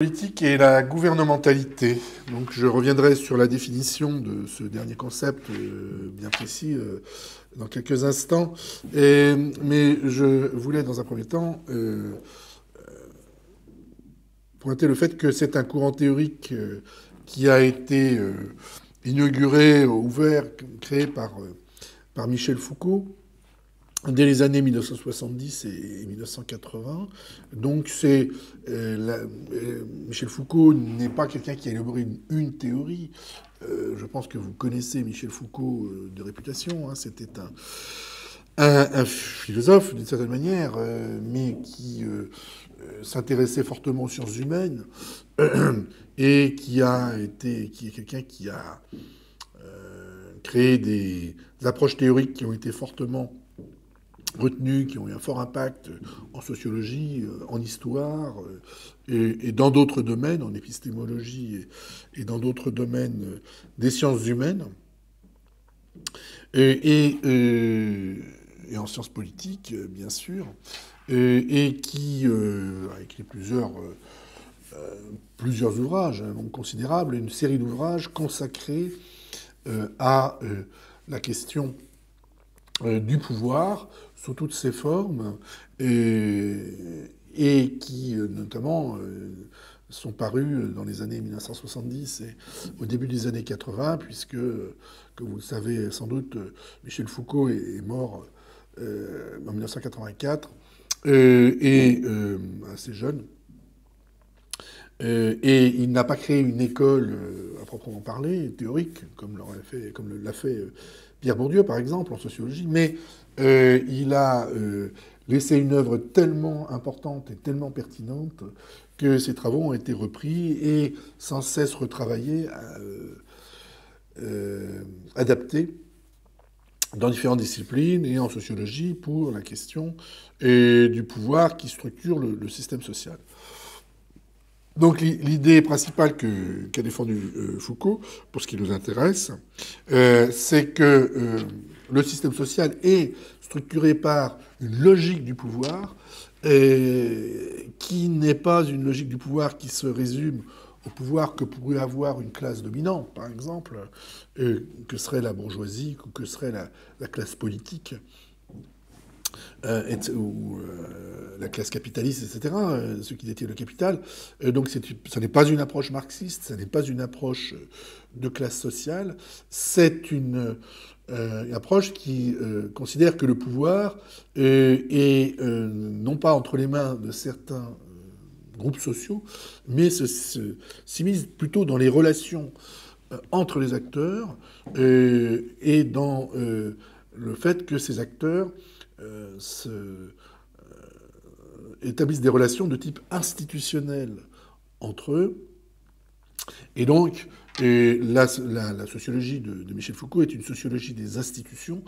Politique et la gouvernementalité. Donc je reviendrai sur la définition de ce dernier concept bien précis dans quelques instants. Mais je voulais dans un premier temps pointer le fait que c'est un courant théorique qui a été inauguré, ouvert, créé par Michel Foucault dès les années 1970 et 1980. Donc Michel Foucault n'est pas quelqu'un qui a élaboré une théorie. Je pense que vous connaissez Michel Foucault de réputation. Hein. C'était un philosophe d'une certaine manière, mais qui s'intéressait fortement aux sciences humaines et qui est quelqu'un qui a créé des approches théoriques qui ont été fortement retenues, qui ont eu un fort impact en sociologie, en histoire et dans d'autres domaines, en épistémologie et dans d'autres domaines des sciences humaines et en sciences politiques, bien sûr, et qui a écrit plusieurs ouvrages donc considérables, une série d'ouvrages consacrés à la question du pouvoir sous toutes ses formes et qui notamment sont parus dans les années 1970 et au début des années 80, puisque, comme vous le savez sans doute, Michel Foucault est mort en 1984 assez jeune. Et il n'a pas créé une école à proprement parler, théorique, comme l'a fait Pierre Bourdieu, par exemple, en sociologie, mais il a laissé une œuvre tellement importante et tellement pertinente que ses travaux ont été repris et sans cesse retravaillés, adaptés dans différentes disciplines et en sociologie pour la question du pouvoir qui structure le système social. Donc l'idée principale qu'a défendue Foucault, pour ce qui nous intéresse, c'est que le système social est structuré par une logique du pouvoir qui n'est pas une logique du pouvoir qui se résume au pouvoir que pourrait avoir une classe dominante, par exemple, que serait la bourgeoisie ou que serait la classe politique. Ou la classe capitaliste, etc., ceux qui détiennent le capital. Donc ça n'est pas une approche marxiste, ça n'est pas une approche de classe sociale, c'est une approche qui considère que le pouvoir est non pas entre les mains de certains groupes sociaux, mais s'immisce plutôt dans les relations entre les acteurs et dans le fait que ces acteurs établissent des relations de type institutionnel entre eux. Et donc, la sociologie de Michel Foucault est une sociologie des institutions,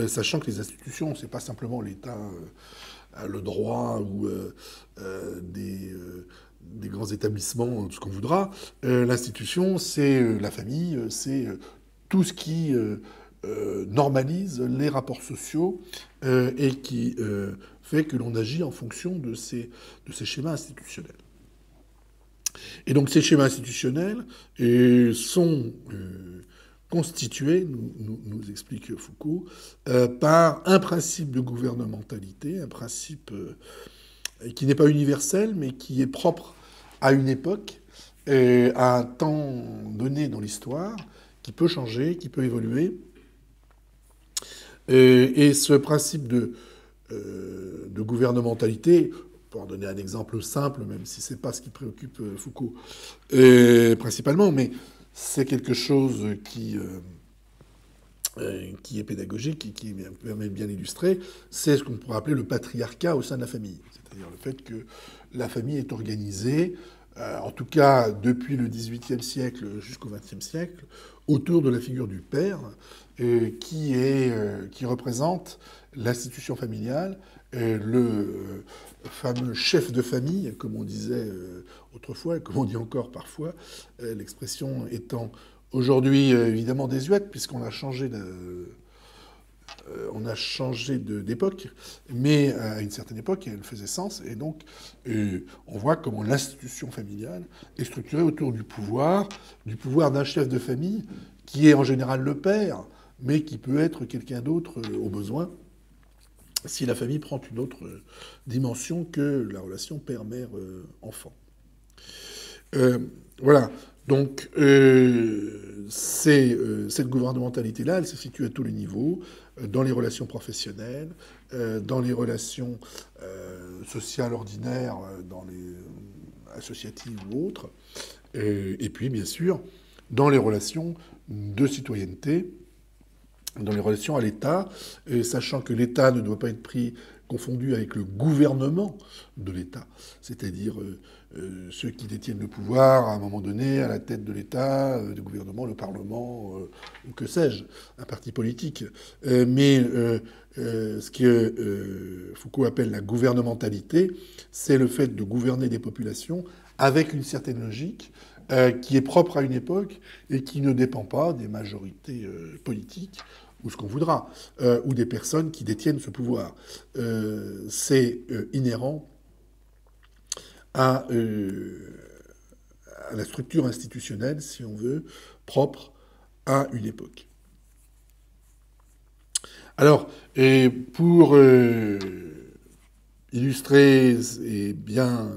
sachant que les institutions, c'est pas simplement l'État, le droit ou des grands établissements, ce qu'on voudra. L'institution, c'est la famille, c'est tout ce qui normalise les rapports sociaux et qui fait que l'on agit en fonction de ces schémas institutionnels. Et donc ces schémas institutionnels sont constitués, nous explique Foucault, par un principe de gouvernementalité, un principe qui n'est pas universel, mais qui est propre à une époque, à un temps donné dans l'histoire, qui peut changer, qui peut évoluer. Et ce principe de gouvernementalité, pour en donner un exemple simple, même si c'est pas ce qui préoccupe Foucault principalement, mais c'est quelque chose qui est pédagogique et qui permet de bien illustrer, c'est ce qu'on pourrait appeler le patriarcat au sein de la famille. C'est-à-dire le fait que la famille est organisée, en tout cas depuis le XVIIIe siècle jusqu'au XXe siècle, autour de la figure du père, qui représente l'institution familiale, le fameux chef de famille, comme on disait autrefois, et comme on dit encore parfois, l'expression étant aujourd'hui évidemment désuète, puisqu'on a changé on a changé d'époque, mais à une certaine époque, elle faisait sens. Et donc, on voit comment l'institution familiale est structurée autour du pouvoir d'un chef de famille, qui est en général le père, mais qui peut être quelqu'un d'autre au besoin, si la famille prend une autre dimension que la relation père-mère-enfant. Voilà. Donc, cette gouvernementalité-là, elle se situe à tous les niveaux, dans les relations professionnelles, dans les relations sociales ordinaires, dans les associatives ou autres, et puis, bien sûr, dans les relations de citoyenneté, dans les relations à l'État, sachant que l'État ne doit pas être confondu avec le gouvernement de l'État, c'est-à-dire ceux qui détiennent le pouvoir à un moment donné, à la tête de l'État, du gouvernement, le Parlement, ou que sais-je, un parti politique. Mais ce que Foucault appelle la gouvernementalité, c'est le fait de gouverner des populations avec une certaine logique qui est propre à une époque et qui ne dépend pas des majorités politiques ou ce qu'on voudra, ou des personnes qui détiennent ce pouvoir. C'est inhérent à la structure institutionnelle, si on veut, propre à une époque. Alors, et pour illustrer et bien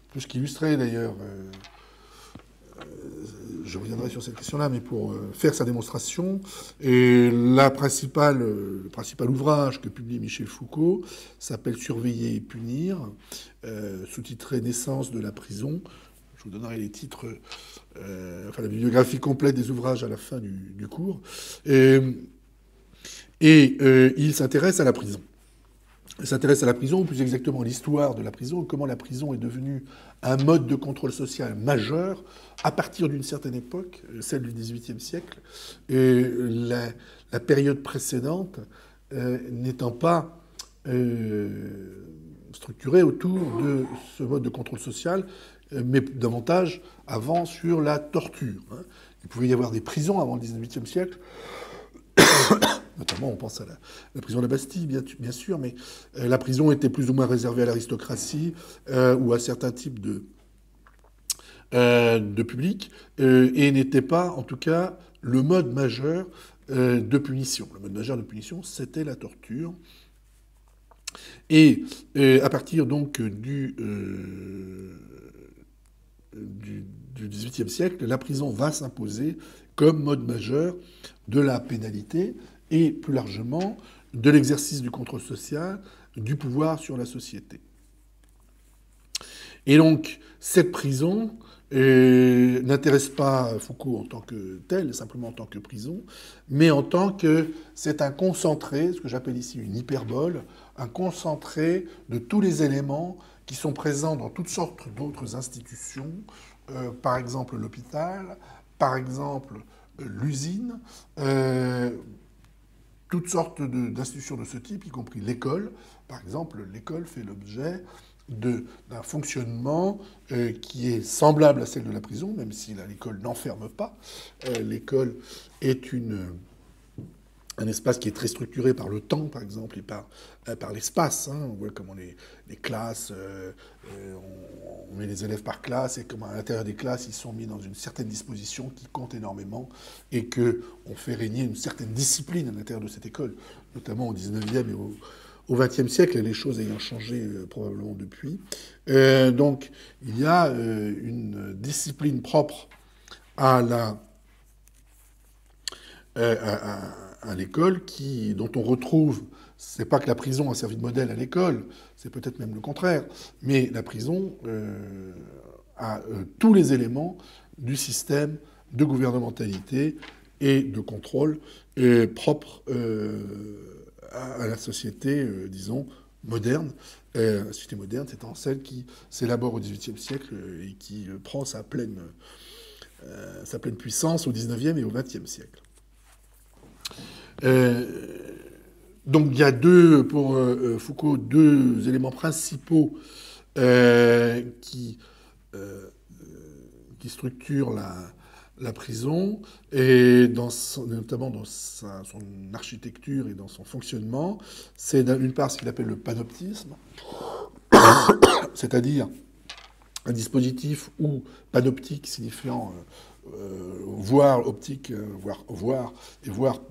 plus qu'illustrer d'ailleurs, je reviendrai sur cette question-là, mais pour faire sa démonstration, le principal ouvrage que publie Michel Foucault s'appelle Surveiller et punir, sous-titré Naissance de la prison. Je vous donnerai les titres, la bibliographie complète des ouvrages à la fin du cours. Et il s'intéresse à la prison. Il s'intéresse à la prison, ou plus exactement à l'histoire de la prison, comment la prison est devenue un mode de contrôle social majeur à partir d'une certaine époque, celle du XVIIIe siècle, et la période précédente n'étant pas structurée autour de ce mode de contrôle social, mais davantage avant sur la torture. Il pouvait y avoir des prisons avant le XIXe siècle, notamment on pense à la prison de la Bastille, bien sûr, mais la prison était plus ou moins réservée à l'aristocratie ou à certains types de public, et n'était pas, en tout cas, le mode majeur de punition. Le mode majeur de punition, c'était la torture. Et à partir donc du XVIIIe siècle, la prison va s'imposer comme mode majeur de la pénalité et plus largement de l'exercice du contrôle social, du pouvoir sur la société. Et donc, cette prison n'intéresse pas Foucault en tant que tel, simplement en tant que prison, mais en tant que c'est un concentré, ce que j'appelle ici une hyperbole, un concentré de tous les éléments qui sont présents dans toutes sortes d'autres institutions, par exemple l'hôpital, par exemple l'usine, toutes sortes d'institutions de ce type, y compris l'école. Par exemple, l'école fait l'objet d'un fonctionnement qui est semblable à celle de la prison, même si l'école n'enferme pas. L'école est un espace qui est très structuré par le temps, par exemple, et par l'espace. On voit comment les classes, on met les élèves par classe, et comment à l'intérieur des classes, ils sont mis dans une certaine disposition qui compte énormément, et qu'on fait régner une certaine discipline à l'intérieur de cette école, notamment au XIXe et au XXe siècle, les choses ayant changé probablement depuis. Donc, il y a une discipline propre à l'école dont on retrouve, c'est pas que la prison a servi de modèle à l'école, c'est peut-être même le contraire, mais la prison a tous les éléments du système de gouvernementalité et de contrôle propre à la société, disons, moderne. La société moderne, c'est celle qui s'élabore au XVIIIe siècle et qui prend sa pleine puissance au XIXe et au XXe siècle. Donc il y a pour Foucault, deux éléments principaux qui structurent la prison, et notamment dans son architecture et dans son fonctionnement, c'est d'une part ce qu'il appelle le panoptisme, c'est-à-dire un dispositif ou panoptique signifiant voir optique, voir et voir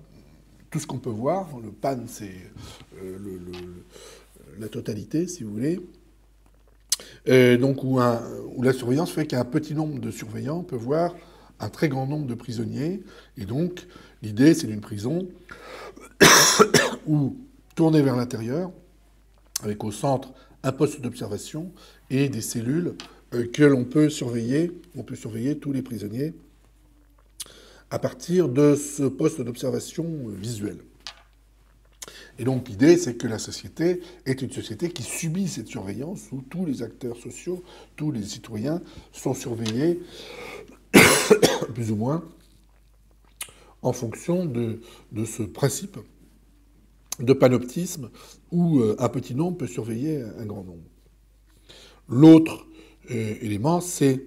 tout ce qu'on peut voir. Le pan, c'est la totalité, si vous voulez. Donc où la surveillance fait qu'un petit nombre de surveillants peut voir un très grand nombre de prisonniers. Et donc l'idée, c'est d'une prison où tournée vers l'intérieur, avec au centre un poste d'observation et des cellules que l'on peut surveiller. On peut surveiller tous les prisonniers à partir de ce poste d'observation visuel. Et donc l'idée, c'est que la société est une société qui subit cette surveillance, où tous les acteurs sociaux, tous les citoyens sont surveillés, plus ou moins, en fonction de ce principe de panoptisme, où un petit nombre peut surveiller un grand nombre. L'autre élément, c'est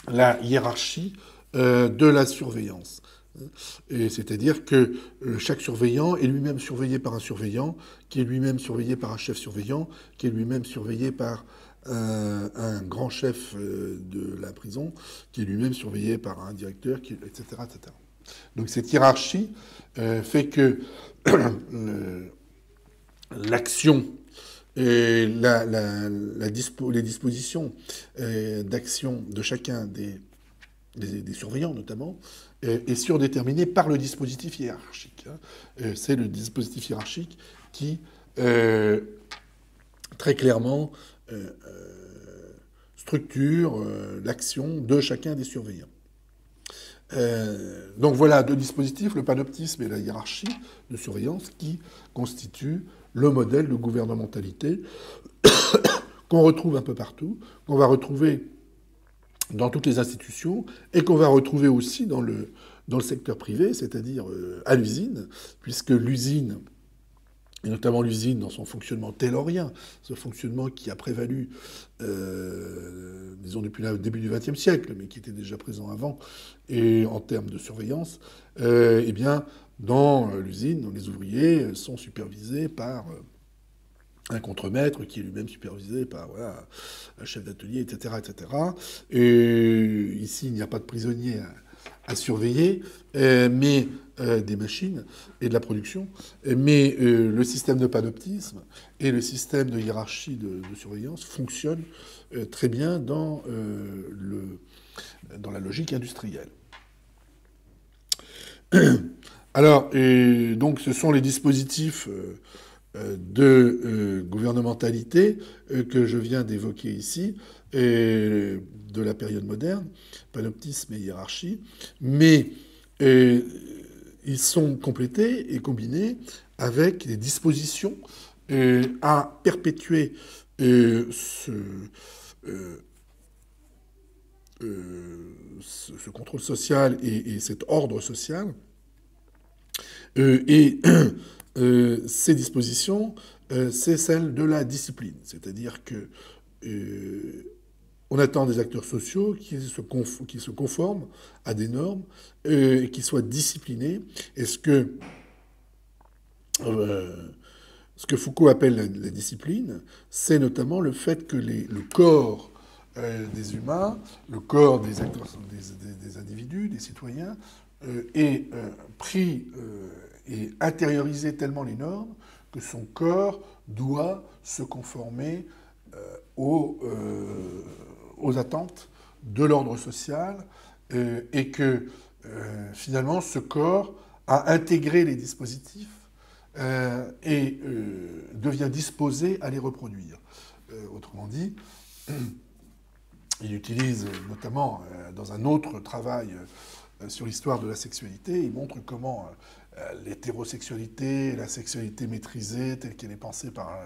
la hiérarchie de la surveillance. C'est-à-dire que chaque surveillant est lui-même surveillé par un surveillant, qui est lui-même surveillé par un chef surveillant, qui est lui-même surveillé par un grand chef de la prison, qui est lui-même surveillé par un directeur, etc., etc. Donc cette hiérarchie fait que l'action et les dispositions d'action de chacun des surveillants notamment, est surdéterminée par le dispositif hiérarchique. C'est le dispositif hiérarchique qui, très clairement, structure l'action de chacun des surveillants. Donc voilà deux dispositifs, le panoptisme et la hiérarchie de surveillance, qui constituent le modèle de gouvernementalité qu'on retrouve un peu partout, qu'on va retrouver dans toutes les institutions, et qu'on va retrouver aussi dans le secteur privé, c'est-à-dire à l'usine, puisque l'usine, et notamment l'usine dans son fonctionnement taylorien, ce fonctionnement qui a prévalu, disons, depuis le début du XXe siècle, mais qui était déjà présent avant, et en termes de surveillance, eh bien, dans l'usine, les ouvriers sont supervisés par un contremaître qui est lui-même supervisé par un chef d'atelier, etc., etc. Et ici, il n'y a pas de prisonniers à surveiller, mais des machines et de la production. Mais le système de panoptisme et le système de hiérarchie de surveillance fonctionnent très bien dans la logique industrielle. Alors, donc, ce sont les dispositifs de gouvernementalité que je viens d'évoquer ici, de la période moderne, panoptisme et hiérarchie, mais ils sont complétés et combinés avec des dispositions à perpétuer ce contrôle social et cet ordre social. Ces dispositions, c'est celle de la discipline. C'est-à-dire que on attend des acteurs sociaux qui se conforment à des normes et qui soient disciplinés. Et ce que Foucault appelle la discipline, c'est notamment le fait que le corps des humains, le corps des acteurs, des individus, des citoyens, est pris et intériorisé tellement les normes que son corps doit se conformer aux attentes de l'ordre social et que finalement ce corps a intégré les dispositifs et devient disposé à les reproduire. Autrement dit, il utilise notamment dans un autre travail sur l'histoire de la sexualité, il montre comment l'hétérosexualité, la sexualité maîtrisée, telle qu'elle est pensée par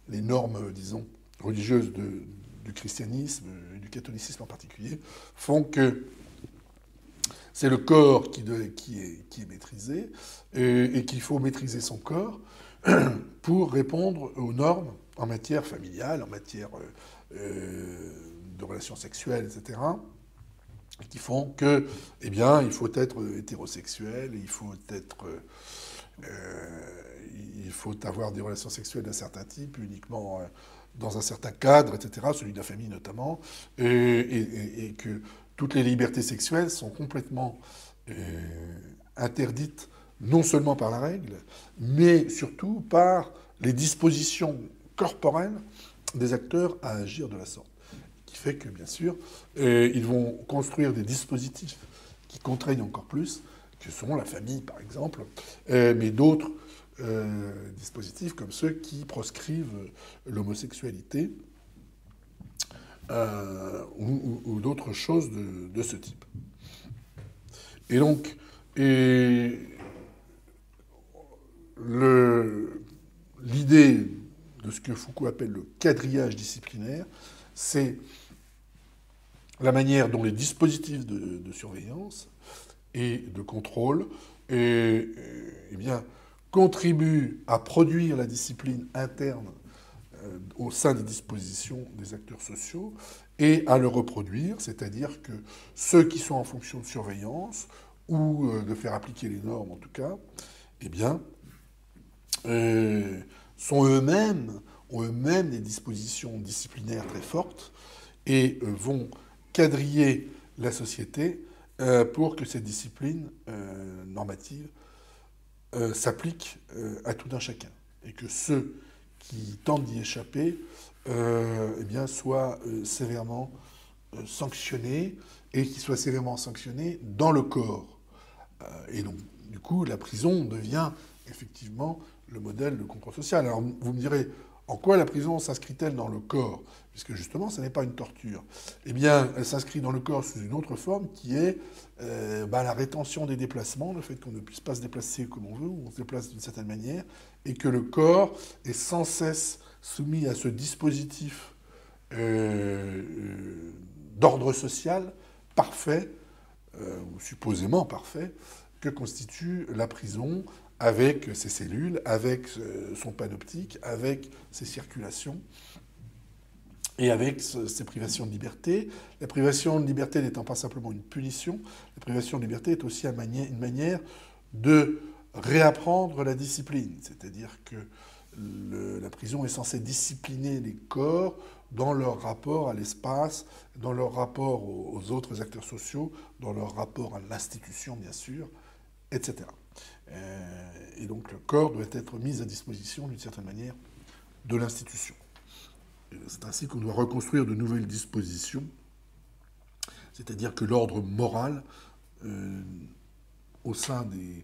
les normes, disons, religieuses du christianisme et du catholicisme en particulier, font que c'est le corps qui est maîtrisé et qu'il faut maîtriser son corps pour répondre aux normes en matière familiale, en matière de relations sexuelles, etc., qui font que, eh bien, il faut être hétérosexuel, il faut avoir des relations sexuelles d'un certain type, uniquement dans un certain cadre, etc., celui de la famille notamment, et que toutes les libertés sexuelles sont complètement interdites, non seulement par la règle, mais surtout par les dispositions corporelles des acteurs à agir de la sorte. Qui fait que, bien sûr, ils vont construire des dispositifs qui contraignent encore plus, que sont la famille, par exemple, mais d'autres dispositifs comme ceux qui proscrivent l'homosexualité ou d'autres choses de ce type. Et donc, l'idée de ce que Foucault appelle le quadrillage disciplinaire, c'est la manière dont les dispositifs de surveillance et de contrôle eh bien, contribuent à produire la discipline interne au sein des dispositions des acteurs sociaux et à le reproduire, c'est-à-dire que ceux qui sont en fonction de surveillance ou de faire appliquer les normes en tout cas, eh bien, ont eux-mêmes des dispositions disciplinaires très fortes et vont quadriller la société pour que cette discipline normative s'applique à tout un chacun. Et que ceux qui tentent d'y échapper eh bien, soient sévèrement sanctionnés et qu'ils soient sévèrement sanctionnés dans le corps. Et donc, du coup, la prison devient effectivement le modèle de contrôle social. Alors, vous me direz, en quoi la prison s'inscrit-elle dans le corps? Puisque justement, ce n'est pas une torture. Eh bien, elle s'inscrit dans le corps sous une autre forme qui est la rétention des déplacements, le fait qu'on ne puisse pas se déplacer comme on veut, ou on se déplace d'une certaine manière, et que le corps est sans cesse soumis à ce dispositif d'ordre social parfait, ou supposément parfait, que constitue la prison, avec ses cellules, avec son panoptique, avec ses circulations et avec ses privations de liberté. La privation de liberté n'étant pas simplement une punition, la privation de liberté est aussi une manière de réapprendre la discipline. C'est-à-dire que la prison est censée discipliner les corps dans leur rapport à l'espace, dans leur rapport aux autres acteurs sociaux, dans leur rapport à l'institution, bien sûr, etc. Et donc le corps doit être mis à disposition, d'une certaine manière, de l'institution. C'est ainsi qu'on doit reconstruire de nouvelles dispositions, c'est-à-dire que l'ordre moral, au sein des...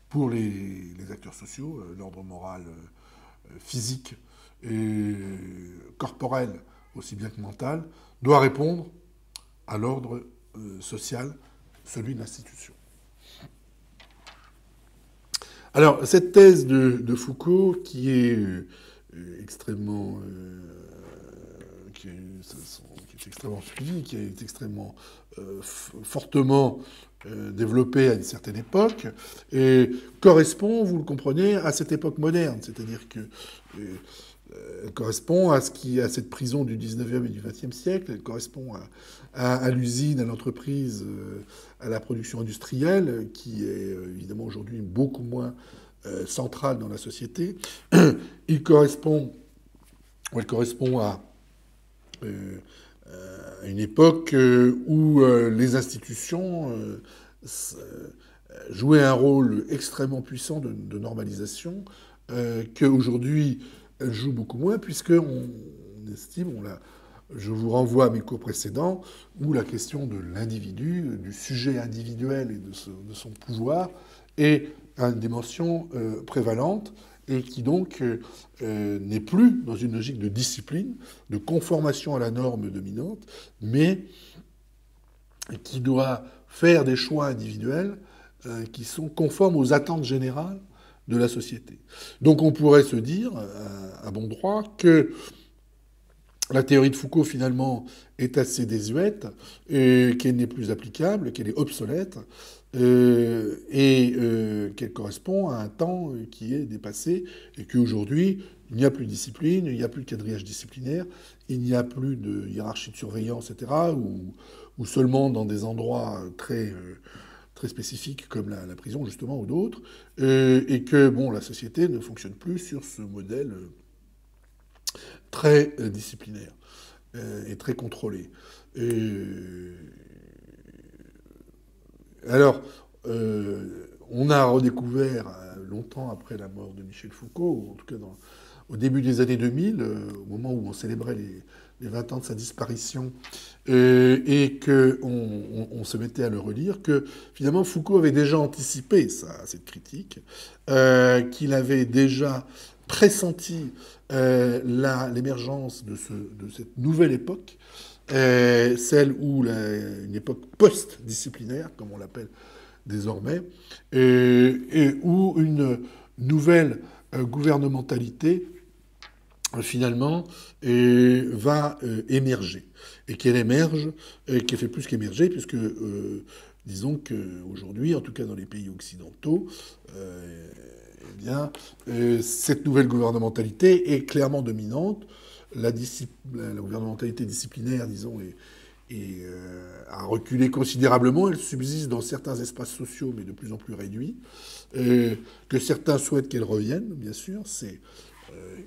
pour les acteurs sociaux, l'ordre moral physique et corporel, aussi bien que mental, doit répondre à l'ordre social, celui de l'institution. Alors, cette thèse de Foucault, qui est extrêmement suivie, qui est extrêmement fortement développée à une certaine époque, et correspond, vous le comprenez, à cette époque moderne. C'est-à-dire que elle correspond à cette prison du 19e et du 20e siècle, elle correspond à l'usine, à l'entreprise, à la production industrielle, qui est évidemment aujourd'hui beaucoup moins centrale dans la société. Elle correspond à une époque où les institutions jouaient un rôle extrêmement puissant de normalisation, qu'aujourd'hui elles jouent beaucoup moins, puisqu'on estime, je vous renvoie à mes cours précédents, où la question de l'individu, du sujet individuel et de son pouvoir est une dimension prévalente, et qui donc n'est plus dans une logique de discipline, de conformation à la norme dominante, mais qui doit faire des choix individuels qui sont conformes aux attentes générales de la société. Donc on pourrait se dire, à bon droit, que la théorie de Foucault, finalement, est assez désuète, qu'elle n'est plus applicable, qu'elle est obsolète, qu'elle correspond à un temps qui est dépassé, et qu'aujourd'hui, il n'y a plus de discipline, il n'y a plus de quadrillage disciplinaire, il n'y a plus de hiérarchie de surveillance, etc., ou seulement dans des endroits très spécifiques comme la prison, justement, ou d'autres, et que, bon, la société ne fonctionne plus sur ce modèle très disciplinaire et très contrôlé. Euh, alors, on a redécouvert longtemps après la mort de Michel Foucault, ou en tout cas au début des années 2000, au moment où on célébrait les 20 ans de sa disparition, et qu'on on se mettait à le relire, que finalement Foucault avait déjà anticipé cette critique, qu'il avait déjà pressenti l'émergence de cette nouvelle époque, celle où une époque post-disciplinaire, comme on l'appelle désormais, et où une nouvelle gouvernementalité finalement va émerger. Et qu'elle émerge, et qu'elle fait plus qu'émerger, puisque disons qu'aujourd'hui, en tout cas dans les pays occidentaux, eh bien, cette nouvelle gouvernementalité est clairement dominante. La gouvernementalité disciplinaire, disons, a reculé considérablement. Elle subsiste dans certains espaces sociaux, mais de plus en plus réduits. Que certains souhaitent qu'elle revienne, bien sûr. C'est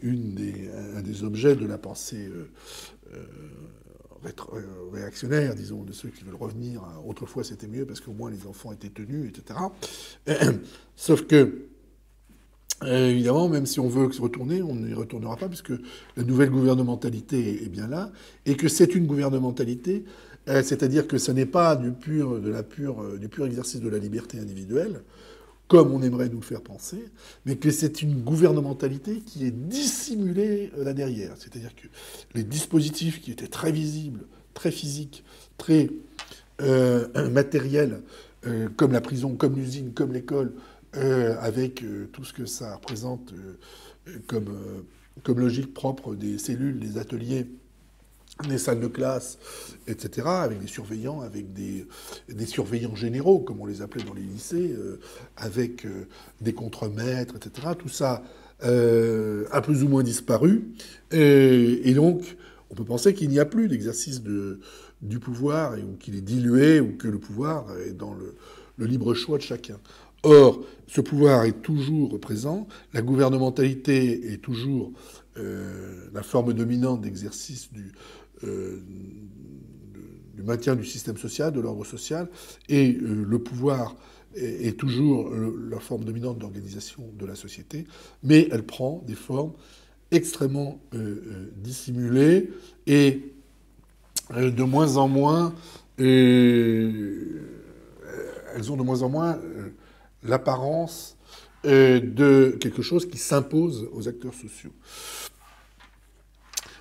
un des objets de la pensée réactionnaire, disons, de ceux qui veulent revenir. Autrefois, c'était mieux parce qu'au moins les enfants étaient tenus, etc. Sauf que, évidemment, même si on veut se retourner, on n'y retournera pas, puisque la nouvelle gouvernementalité est bien là, et que c'est une gouvernementalité, c'est-à-dire que ce n'est pas du pur exercice de la liberté individuelle, comme on aimerait nous le faire penser, mais que c'est une gouvernementalité qui est dissimulée là derrière. C'est-à-dire que les dispositifs qui étaient très visibles, très physiques, très matériels, comme la prison, comme l'usine, comme l'école, avec tout ce que ça représente comme logique propre des cellules, des ateliers, des salles de classe, etc., avec des surveillants, avec des surveillants généraux, comme on les appelait dans les lycées, avec des contremaîtres, etc. Tout ça a plus ou moins disparu. Et donc, on peut penser qu'il n'y a plus d'exercice du pouvoir, ou qu'il est dilué, ou que le pouvoir est dans le libre choix de chacun. Or, ce pouvoir est toujours présent, la gouvernementalité est toujours la forme dominante d'exercice du maintien du système social, de l'ordre social, et le pouvoir est toujours la forme dominante d'organisation de la société, mais elle prend des formes extrêmement dissimulées et de moins en moins, elles ont de moins en moins l'apparence de quelque chose qui s'impose aux acteurs sociaux.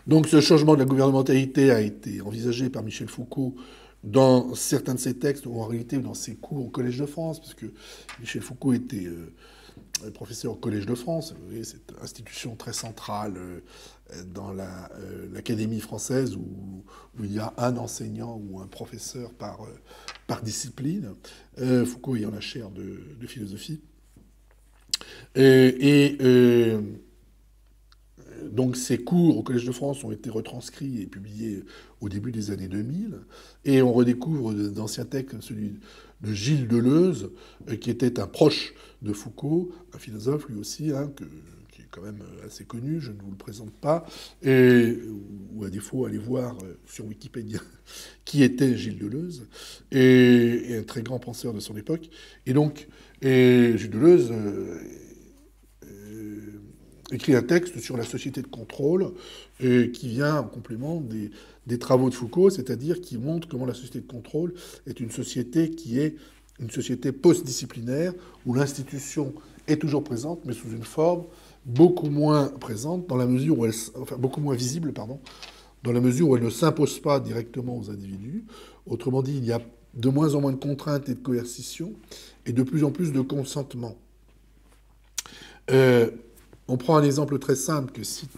Donc ce changement de la gouvernementalité a été envisagé par Michel Foucault dans certains de ses textes, ou en réalité dans ses cours au Collège de France, parce que Michel Foucault était professeur au Collège de France, vous voyez, cette institution très centrale dans l'Académie française où il y a un enseignant ou un professeur par discipline, Foucault ayant la chaire de philosophie. Donc ces cours au Collège de France ont été retranscrits et publiés au début des années 2000, et on redécouvre d'anciens textes comme celui de Gilles Deleuze, qui était un proche de Foucault, un philosophe lui aussi, qui est quand même assez connu, je ne vous le présente pas, ou à défaut, allez voir sur Wikipédia qui était Gilles Deleuze, et un très grand penseur de son époque. Et donc, Gilles Deleuze écrit un texte sur la société de contrôle qui vient en complément des travaux de Foucault, c'est-à-dire qui montre comment la société de contrôle est une société qui est une société post-disciplinaire, où l'institution est toujours présente, mais sous une forme beaucoup moins présente, dans la mesure où beaucoup moins visible, pardon, dans la mesure où elle ne s'impose pas directement aux individus. Autrement dit, il y a de moins en moins de contraintes et de coercition, et de plus en plus de consentement. On prend un exemple très simple que cite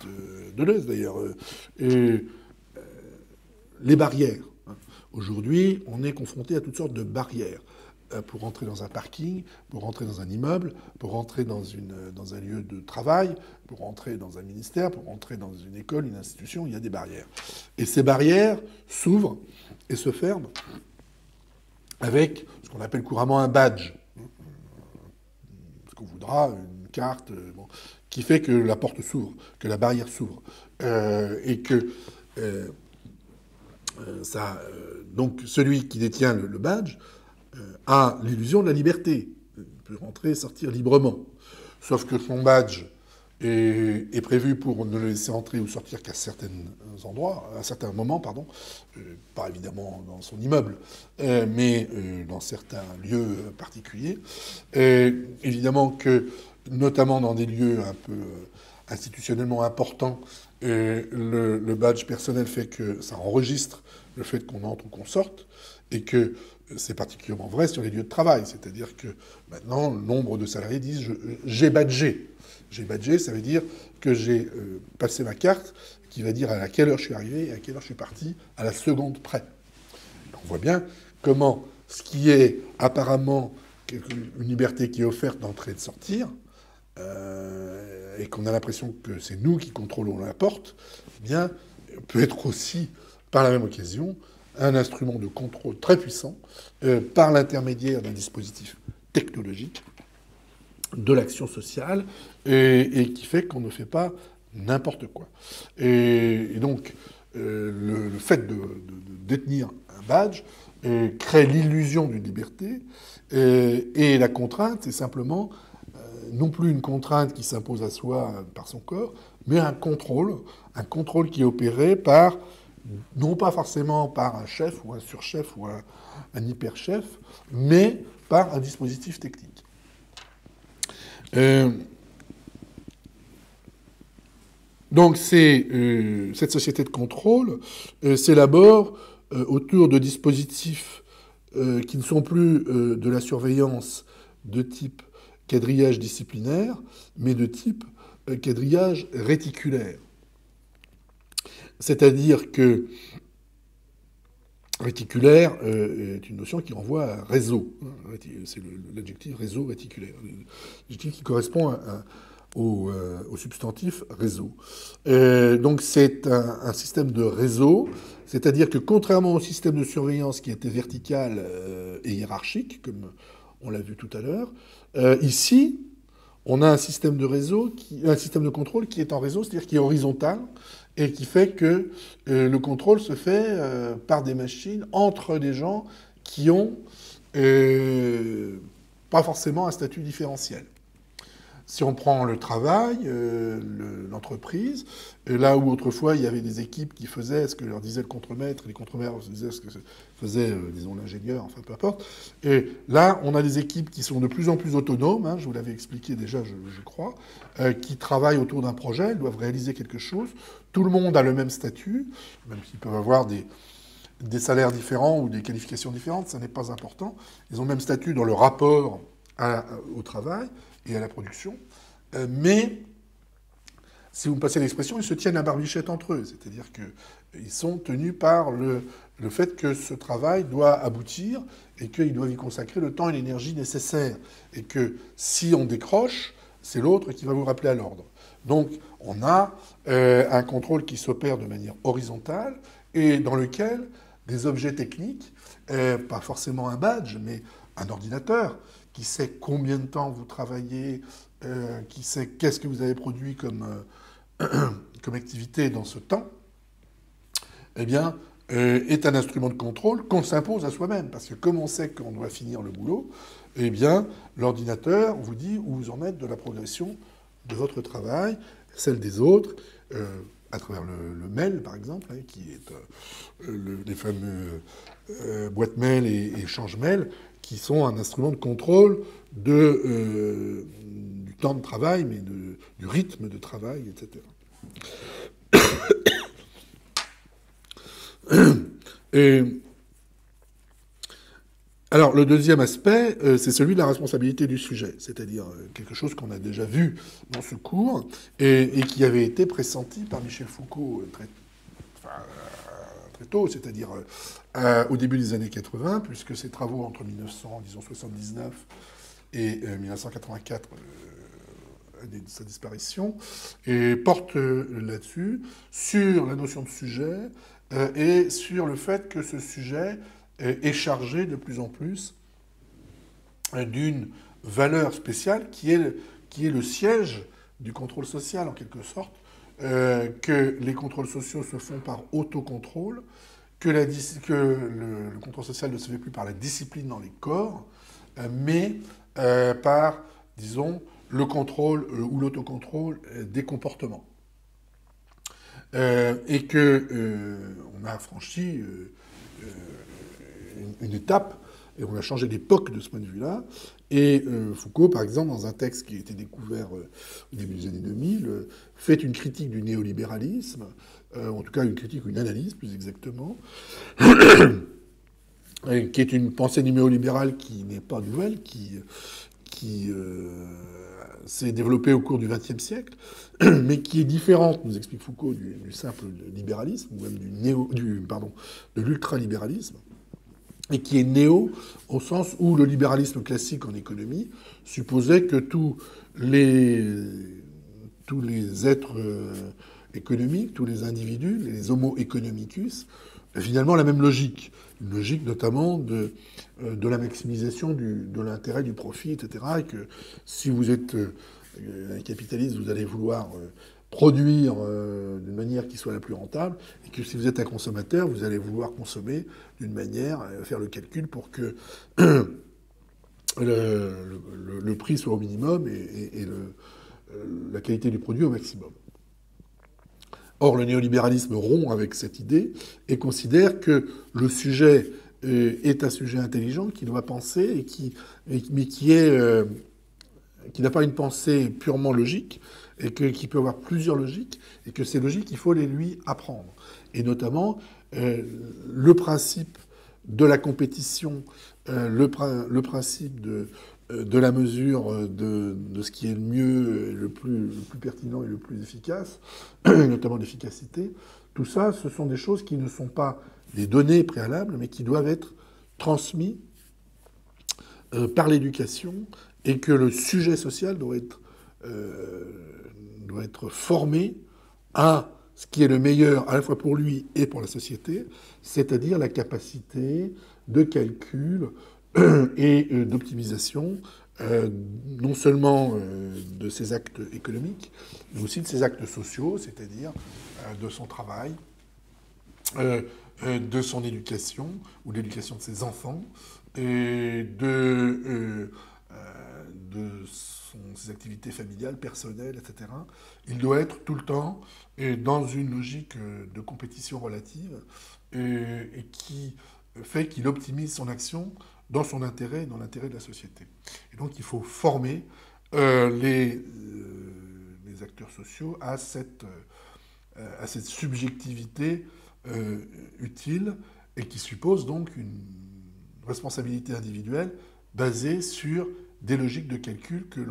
Deleuze d'ailleurs. les barrières. Aujourd'hui, on est confronté à toutes sortes de barrières pour rentrer dans un parking, pour rentrer dans un immeuble, pour rentrer dans un lieu de travail, pour rentrer dans un ministère, pour rentrer dans une école, une institution, il y a des barrières. Et ces barrières s'ouvrent et se ferment avec ce qu'on appelle couramment un badge, ce qu'on voudra, une carte, bon, qui fait que la porte s'ouvre, que la barrière s'ouvre, et que donc celui qui détient le badge a l'illusion de la liberté. Il peut rentrer et sortir librement. Sauf que son badge est prévu pour ne le laisser entrer ou sortir qu'à certains endroits, à certains moments, pardon, pas évidemment dans son immeuble, mais dans certains lieux particuliers. Évidemment que, notamment dans des lieux un peu institutionnellement importants, le badge personnel fait que ça enregistre le fait qu'on entre ou qu'on sorte, et que c'est particulièrement vrai sur les lieux de travail. C'est-à-dire que maintenant, le nombre de salariés disent « j'ai badgé ». J'ai badgé, ça veut dire que j'ai passé ma carte qui va dire à quelle heure je suis arrivé et à quelle heure je suis parti, à la seconde près. On voit bien comment ce qui est apparemment une liberté qui est offerte d'entrer et de sortir, et qu'on a l'impression que c'est nous qui contrôlons la porte, eh bien, peut être aussi, par la même occasion, un instrument de contrôle très puissant par l'intermédiaire d'un dispositif technologique de l'action sociale et qui fait qu'on ne fait pas n'importe quoi. Et donc, le fait de détenir un badge crée l'illusion d'une liberté et la contrainte, c'est simplement non plus une contrainte qui s'impose à soi par son corps, mais un contrôle qui est opéré par, non pas forcément par un chef ou un surchef ou un hyper-chef, mais par un dispositif technique. Donc cette société de contrôle s'élabore autour de dispositifs qui ne sont plus de la surveillance de type quadrillage disciplinaire, mais de type quadrillage réticulaire. C'est-à-dire que réticulaire est une notion qui renvoie à réseau. C'est l'adjectif réseau réticulaire. L'adjectif qui correspond au substantif réseau. Donc c'est un système de réseau, c'est-à-dire que contrairement au système de surveillance qui était vertical et hiérarchique, comme on l'a vu tout à l'heure, ici, on a un système de réseau, un système de contrôle qui est en réseau, c'est-à-dire qui est horizontal, et qui fait que le contrôle se fait par des machines entre des gens qui ont pas forcément un statut différentiel. Si on prend le travail, l'entreprise, là où autrefois il y avait des équipes qui faisaient ce que leur disait le contremaître, et les contremaîtres disaient ce que faisait, disons, l'ingénieur, enfin peu importe. Et là, on a des équipes qui sont de plus en plus autonomes, hein, je vous l'avais expliqué déjà, je crois, qui travaillent autour d'un projet, elles doivent réaliser quelque chose. Tout le monde a le même statut, même s'ils peuvent avoir des salaires différents ou des qualifications différentes, ça n'est pas important. Ils ont le même statut dans le rapport au travail et à la production, mais si vous me passez l'expression, ils se tiennent à barbichette entre eux, c'est-à-dire qu'ils sont tenus par le fait que ce travail doit aboutir et qu'ils doivent y consacrer le temps et l'énergie nécessaires, et que si on décroche, c'est l'autre qui va vous rappeler à l'ordre. Donc on a un contrôle qui s'opère de manière horizontale et dans lequel des objets techniques, pas forcément un badge, mais un ordinateur, qui sait combien de temps vous travaillez, qui sait qu'est-ce que vous avez produit comme activité dans ce temps, eh bien, est un instrument de contrôle qu'on s'impose à soi-même. Parce que comme on sait qu'on doit finir le boulot, eh bien, l'ordinateur vous dit où vous en êtes de la progression de votre travail, celle des autres, à travers le mail, par exemple, hein, qui est les fameux boîtes mail et échanges mail, qui sont un instrument de contrôle du temps de travail, mais du rythme de travail, etc. Alors, le deuxième aspect, c'est celui de la responsabilité du sujet, c'est-à-dire quelque chose qu'on a déjà vu dans ce cours et qui avait été pressenti par Michel Foucault très très tôt, c'est-à-dire au début des années 80, puisque ses travaux entre 1979 et 1984, année de sa disparition, et portent là-dessus, sur la notion de sujet et sur le fait que ce sujet est chargé de plus en plus d'une valeur spéciale qui est le siège du contrôle social, en quelque sorte, que les contrôles sociaux se font par autocontrôle, que le contrôle social ne se fait plus par la discipline dans les corps, mais par, disons, le contrôle ou l'autocontrôle des comportements. Et que on a franchi une étape, et on a changé d'époque de ce point de vue-là. Et Foucault, par exemple, dans un texte qui a été découvert au début des années 2000, fait une critique du néolibéralisme, en tout cas une critique ou une analyse plus exactement, qui est une pensée néolibérale qui n'est pas nouvelle, qui s'est développée au cours du XXe siècle, mais qui est différente, nous explique Foucault, du simple libéralisme, ou même de l'ultralibéralisme, et qui est néo au sens où le libéralisme classique en économie supposait que tous les êtres économiques, tous les individus, les homo economicus, finalement la même logique. Une logique notamment de la maximisation de l'intérêt, du profit, etc. Et que si vous êtes un capitaliste, vous allez vouloir produire d'une manière qui soit la plus rentable, et que si vous êtes un consommateur, vous allez vouloir consommer d'une manière, faire le calcul pour que le prix soit au minimum et la qualité du produit au maximum. Or, le néolibéralisme rompt avec cette idée et considère que le sujet est un sujet intelligent qui doit penser, mais qui n'a pas une pensée purement logique, et qui peut avoir plusieurs logiques, et que ces logiques, il faut les lui apprendre. Et notamment, le principe de la compétition, le principe de la mesure de ce qui est le mieux, le plus pertinent et le plus efficace, notamment l'efficacité, tout ça, ce sont des choses qui ne sont pas des données préalables, mais qui doivent être transmises par l'éducation, et que le sujet social doit être formé à ce qui est le meilleur à la fois pour lui et pour la société, c'est-à-dire la capacité de calcul et d'optimisation, non seulement de ses actes économiques, mais aussi de ses actes sociaux, c'est-à-dire de son travail, de son éducation, ou de l'éducation de ses enfants, et de ses activités familiales, personnelles, etc. Il doit être tout le temps dans une logique de compétition relative et qui fait qu'il optimise son action dans son intérêt et dans l'intérêt de la société. Et donc il faut former les acteurs sociaux à cette subjectivité utile et qui suppose donc une responsabilité individuelle basée sur des logiques de calcul que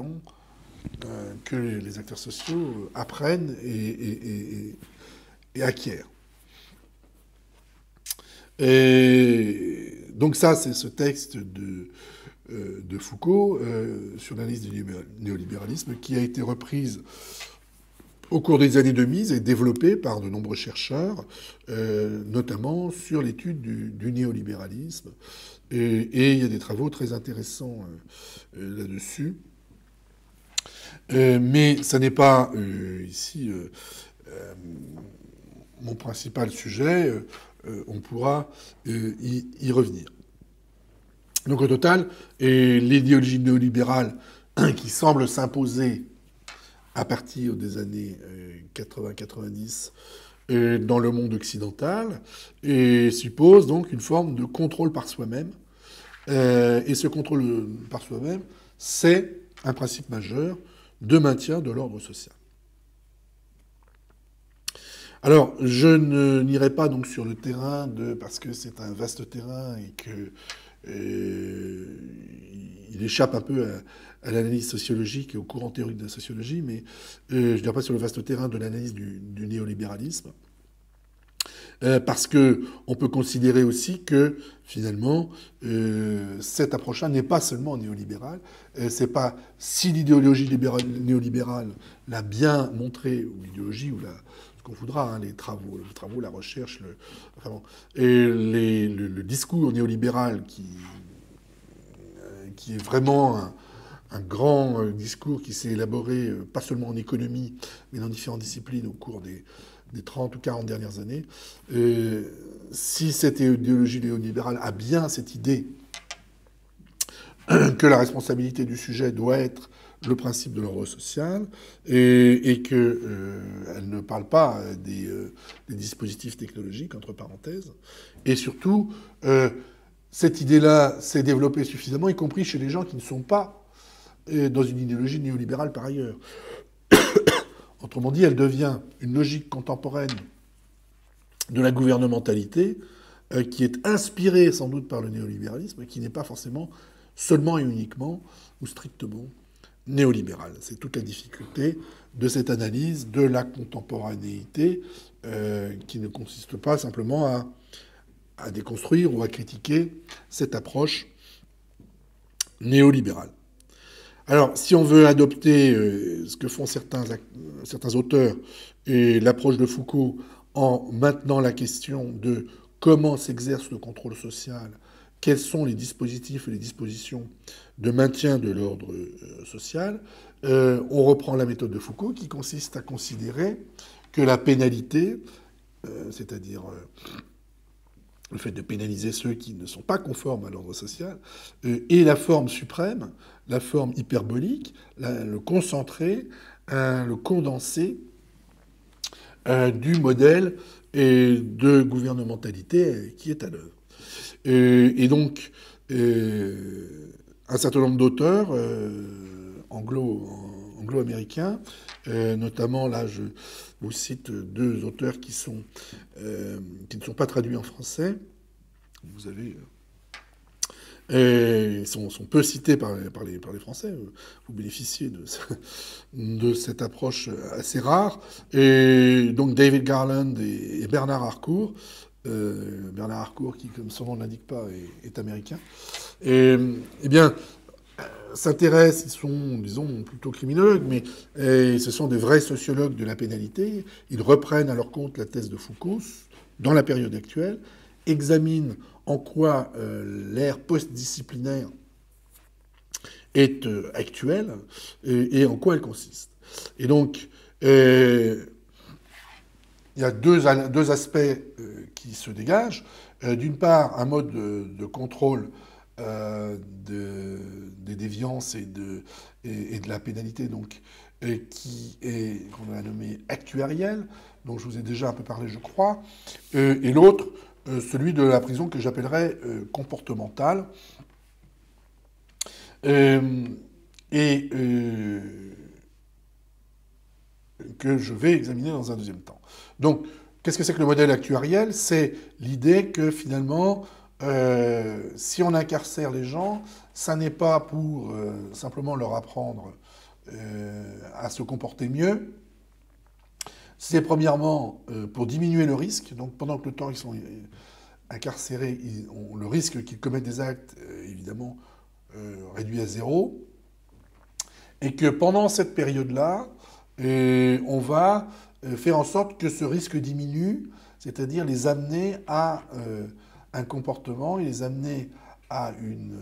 les acteurs sociaux apprennent et acquièrent. Et donc ça, c'est ce texte de Foucault sur l'analyse du néolibéralisme qui a été reprise au cours des années 2000 et développée par de nombreux chercheurs, notamment sur l'étude du néolibéralisme. Et il y a des travaux très intéressants là-dessus. Mais ça n'est pas ici mon principal sujet. On pourra y revenir. Donc au total, l'idéologie néolibérale qui semble s'imposer à partir des années 80-90 dans le monde occidental et suppose donc une forme de contrôle par soi-même. Et ce contrôle par soi-même, c'est un principe majeur de maintien de l'ordre social. Alors, je n'irai pas donc sur le terrain parce que c'est un vaste terrain et que il échappe un peu à l'analyse sociologique et au courant théorique de la sociologie, mais je n'irai pas sur le vaste terrain de l'analyse du néolibéralisme. Parce que on peut considérer aussi que finalement cette approche-là n'est pas seulement néolibérale. C'est pas si l'idéologie néolibérale l'a bien montré, ou l'idéologie ou ce qu'on voudra, hein, les travaux, la recherche, vraiment, et le discours néolibéral qui est vraiment un grand discours qui s'est élaboré pas seulement en économie, mais dans différentes disciplines au cours des 30 ou 40 dernières années. Si cette idéologie néolibérale a bien cette idée que la responsabilité du sujet doit être le principe de l'ordre social et qu'elle ne parle pas des dispositifs technologiques, entre parenthèses. Et surtout, cette idée-là s'est développée suffisamment, y compris chez les gens qui ne sont pas dans une idéologie néolibérale par ailleurs. Autrement dit, elle devient une logique contemporaine de la gouvernementalité qui est inspirée sans doute par le néolibéralisme et qui n'est pas forcément seulement et uniquement ou strictement néolibérale. C'est toute la difficulté de cette analyse de la contemporanéité qui ne consiste pas simplement à déconstruire ou à critiquer cette approche néolibérale. Alors, si on veut adopter ce que font certains auteurs et l'approche de Foucault en maintenant la question de comment s'exerce le contrôle social, quels sont les dispositifs et les dispositions de maintien de l'ordre social, on reprend la méthode de Foucault qui consiste à considérer que la pénalité, c'est-à-dire le fait de pénaliser ceux qui ne sont pas conformes à l'ordre social, est la forme suprême, la forme hyperbolique, le concentré, le condensé du modèle de gouvernementalité qui est à l'œuvre. Et donc, un certain nombre d'auteurs anglo-américains, notamment, là, je vous cite deux auteurs qui ne sont pas traduits en français. Vous avez... ils sont peu cités par les Français. Vous bénéficiez de cette approche assez rare. Et donc David Garland et Bernard Harcourt. Bernard Harcourt, qui, comme son nom ne l'indique pas, est américain. Et bien, s'intéressent, ils sont, disons, plutôt criminologues, mais ce sont des vrais sociologues de la pénalité. Ils reprennent à leur compte la thèse de Foucault dans la période actuelle, examinent en quoi l'ère post-disciplinaire est actuelle et en quoi elle consiste. Et donc, il y a deux aspects qui se dégagent. D'une part, un mode de contrôle des déviances et de la pénalité, donc, qui est, qu'on a nommé actuariel, dont je vous ai déjà un peu parlé, je crois, et l'autre, celui de la prison que j'appellerais comportementale, et que je vais examiner dans un deuxième temps. Donc, qu'est-ce que c'est que le modèle actuariel? C'est l'idée que finalement, si on incarcère les gens, ça n'est pas pour simplement leur apprendre à se comporter mieux. C'est premièrement pour diminuer le risque. Donc pendant que le temps ils sont incarcérés, le risque qu'ils commettent des actes, évidemment, réduit à zéro. Et que pendant cette période-là, on va faire en sorte que ce risque diminue, c'est-à-dire les amener à un comportement et les amener à une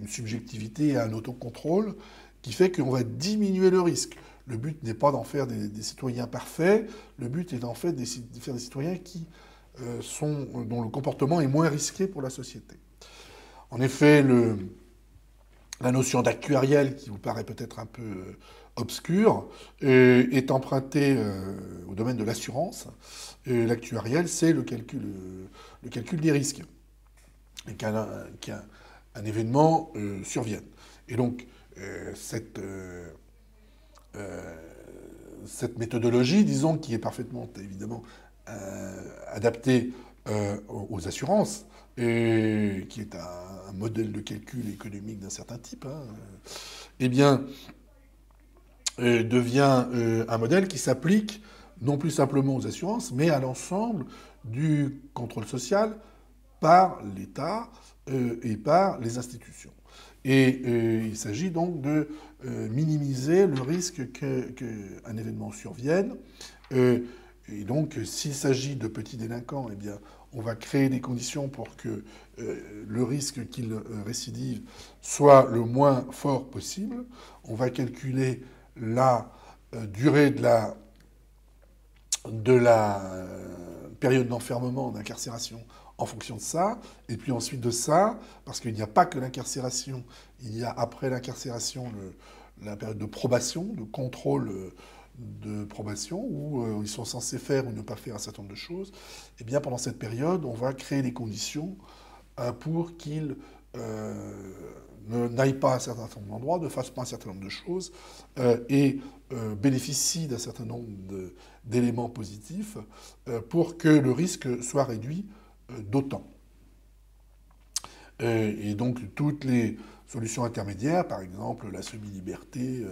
subjectivité et à un autocontrôle qui fait qu'on va diminuer le risque. Le but n'est pas d'en faire des citoyens parfaits, le but est d'en faire de faire des citoyens dont le comportement est moins risqué pour la société. En effet, la notion d'actuariel, qui vous paraît peut-être un peu obscure, est empruntée au domaine de l'assurance. L'actuariel, c'est le calcul des risques, et qu'un événement survienne. Et donc, cette méthodologie, disons, qui est parfaitement, évidemment, adaptée aux assurances, et qui est un modèle de calcul économique d'un certain type, eh bien, devient un modèle qui s'applique non plus simplement aux assurances, mais à l'ensemble du contrôle social par l'État et par les institutions. Et il s'agit donc de minimiser le risque qu'un événement survienne. Et donc, s'il s'agit de petits délinquants, eh bien, on va créer des conditions pour que le risque qu'ils récidivent soit le moins fort possible. On va calculer la durée de la période d'enfermement, d'incarcération en fonction de ça. Et puis ensuite de ça, parce qu'il n'y a pas que l'incarcération, il y a après l'incarcération la période de probation, de contrôle de probation, où ils sont censés faire ou ne pas faire un certain nombre de choses. Et bien pendant cette période, on va créer des conditions pour qu'ils n'aillent pas à un certain nombre d'endroits, ne fassent pas un certain nombre de choses, et bénéficient d'un certain nombre d'éléments positifs pour que le risque soit réduit d'autant. Et donc toutes les solutions intermédiaires, par exemple la semi-liberté,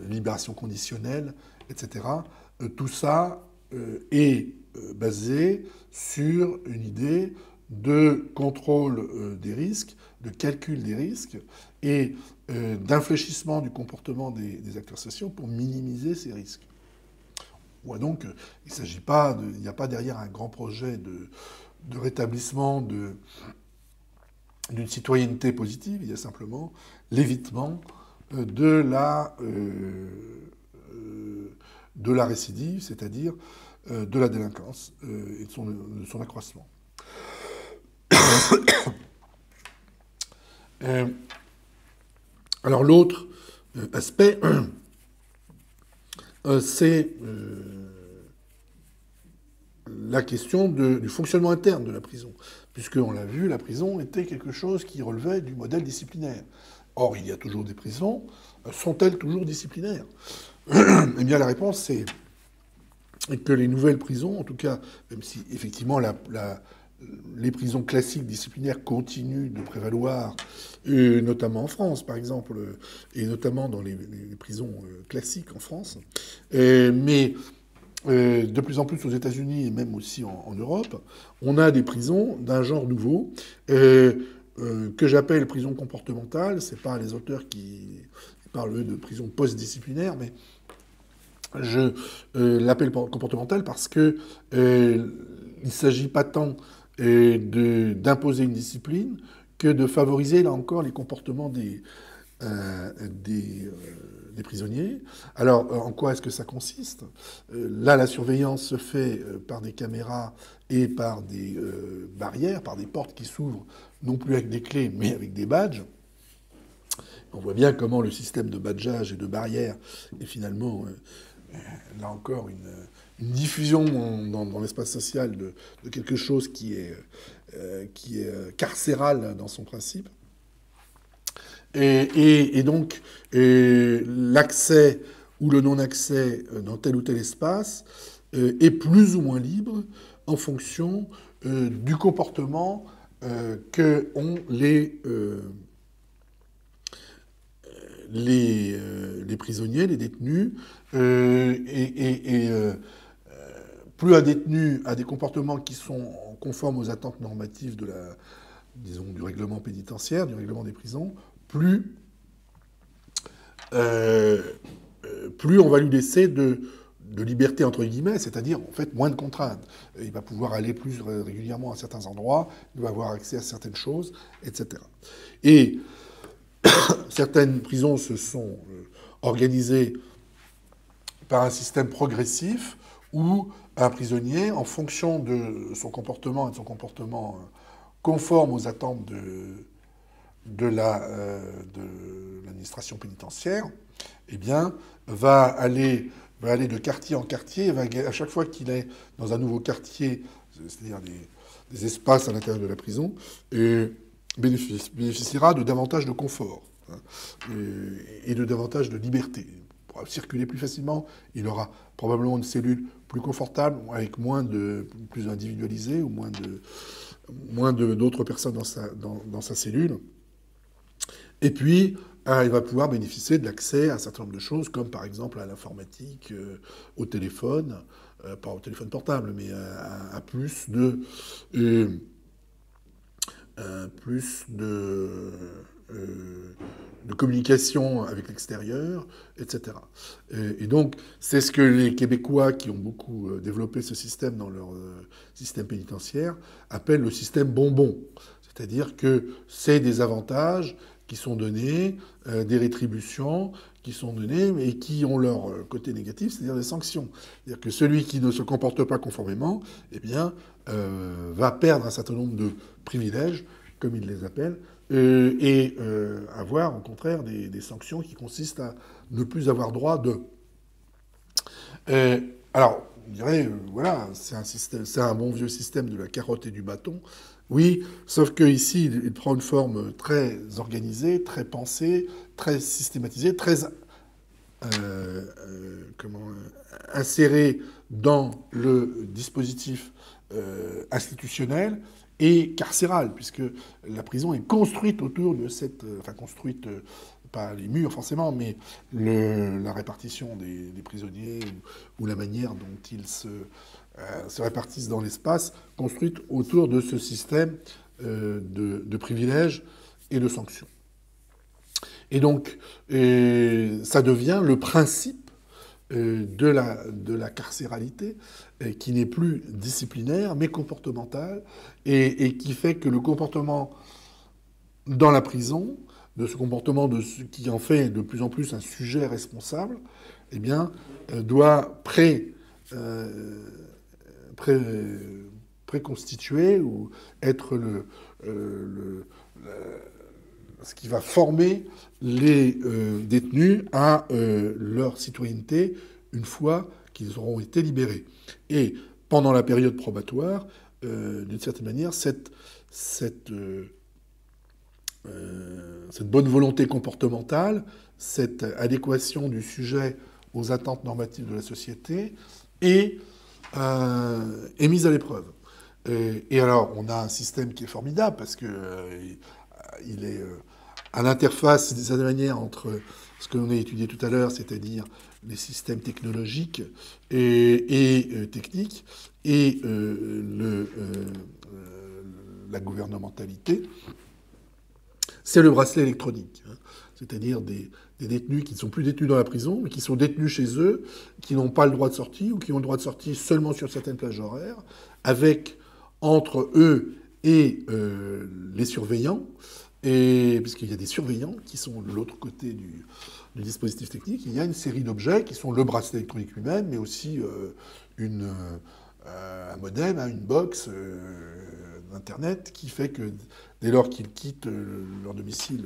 libération conditionnelle, etc., tout ça est basé sur une idée de contrôle des risques, de calcul des risques et d'infléchissement du comportement des acteurs sociaux pour minimiser ces risques. Ouais, donc, il s'agit pas il n'y a pas derrière un grand projet de rétablissement d'une citoyenneté positive, il y a simplement l'évitement de la récidive, c'est-à-dire de la délinquance et de son accroissement. Alors l'autre aspect, c'est la question du fonctionnement interne de la prison. Puisqu'on l'a vu, la prison était quelque chose qui relevait du modèle disciplinaire. Or, il y a toujours des prisons. Sont-elles toujours disciplinaires? Eh bien, la réponse, c'est que les nouvelles prisons, en tout cas, même si effectivement les prisons classiques disciplinaires continuent de prévaloir, notamment en France, par exemple, et notamment dans les prisons classiques en France, mais de plus en plus aux États-Unis et même aussi en Europe, on a des prisons d'un genre nouveau que j'appelle prison comportementale. C'est pas les auteurs qui parlent de prison post-disciplinaire, mais je l'appelle comportementale parce que il s'agit pas tant d'imposer une discipline que de favoriser, là encore, les comportements des prisonniers. Alors, en quoi est-ce que ça consiste? Là, la surveillance se fait par des caméras et par des barrières, par des portes qui s'ouvrent, non plus avec des clés, mais avec des badges. On voit bien comment le système de badgeage et de barrières est finalement, là encore, une diffusion dans l'espace social de quelque chose qui est carcéral dans son principe. Et donc, l'accès ou le non-accès dans tel ou tel espace est plus ou moins libre en fonction du comportement que ont les prisonniers, les détenus. Plus un détenu a des comportements qui sont conformes aux attentes normatives du règlement pénitentiaire, du règlement des prisons, plus on va lui laisser de liberté, entre guillemets, c'est-à-dire, en fait, moins de contraintes. Il va pouvoir aller plus régulièrement à certains endroits, il va avoir accès à certaines choses, etc. Et certaines prisons se sont organisées par un système progressif où un prisonnier, en fonction de son comportement et de son comportement conforme aux attentes de l'administration pénitentiaire, eh bien, va aller de quartier en quartier, à chaque fois qu'il est dans un nouveau quartier, c'est-à-dire des espaces à l'intérieur de la prison, bénéficiera de davantage de confort et de davantage de liberté. Il pourra circuler plus facilement, il aura probablement une cellule plus confortable, avec plus individualisée, ou moins d'autres personnes dans sa cellule. Et puis, il va pouvoir bénéficier de l'accès à un certain nombre de choses, comme par exemple à l'informatique, au téléphone, pas au téléphone portable, mais à euh, plus de communication avec l'extérieur, etc. Et donc, c'est ce que les Québécois qui ont beaucoup développé ce système dans leur système pénitentiaire appellent le système bonbon. C'est-à-dire que c'est des avantages qui sont donnés, des rétributions qui sont données, mais qui ont leur côté négatif, c'est-à-dire des sanctions. C'est-à-dire que celui qui ne se comporte pas conformément, eh bien, va perdre un certain nombre de privilèges, comme ils les appellent, et avoir au contraire des sanctions qui consistent à ne plus avoir droit de. Alors, on dirait, voilà, c'est un bon vieux système de la carotte et du bâton. Oui, sauf que ici, il prend une forme très organisée, très pensée, très systématisée, très insérée dans le dispositif institutionnel et carcérale, puisque la prison est construite autour de cette... enfin, construite, pas les murs forcément, mais la répartition des prisonniers ou la manière dont ils se répartissent dans l'espace, construite autour de ce système de privilèges et de sanctions. Et donc, ça devient le principe de la carcéralité, qui n'est plus disciplinaire, mais comportemental, et qui fait que le comportement dans la prison, de ce comportement de ce qui en fait de plus en plus un sujet responsable, eh bien, doit préconstituer ou être ce qui va former les détenus à leur citoyenneté une fois qu'ils auront été libérés. Et pendant la période probatoire, d'une certaine manière, cette bonne volonté comportementale, cette adéquation du sujet aux attentes normatives de la société est mise à l'épreuve. Et alors, on a un système qui est formidable parce que il est à l'interface, d'une certaine manière, entre ce que l'on a étudié tout à l'heure, c'est-à-dire les systèmes technologiques et techniques, et la gouvernementalité. C'est le bracelet électronique, hein. C'est-à-dire des détenus qui ne sont plus détenus dans la prison, mais qui sont détenus chez eux, qui n'ont pas le droit de sortie, ou qui ont le droit de sortie seulement sur certaines plages horaires, avec entre eux et les surveillants, et puisqu'il y a des surveillants qui sont de l'autre côté du dispositif technique, il y a une série d'objets qui sont le bracelet électronique lui-même, mais aussi un modem, une box d'Internet, qui fait que dès lors qu'ils quittent leur domicile,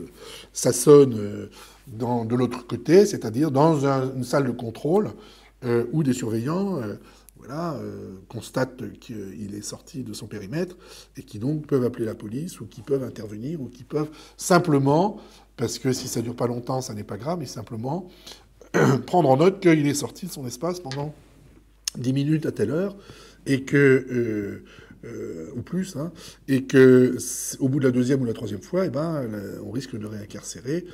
ça sonne de l'autre côté, c'est-à-dire dans une salle de contrôle où des surveillants constatent qu'il est sorti de son périmètre et qui donc peuvent appeler la police ou qui peuvent intervenir ou qui peuvent simplement, parce que si ça dure pas longtemps, ça n'est pas grave, mais simplement prendre en note qu'il est sorti de son espace pendant 10 minutes à telle heure et que ou plus, hein, et que au bout de la deuxième ou la troisième fois, on risque de réincarcérer.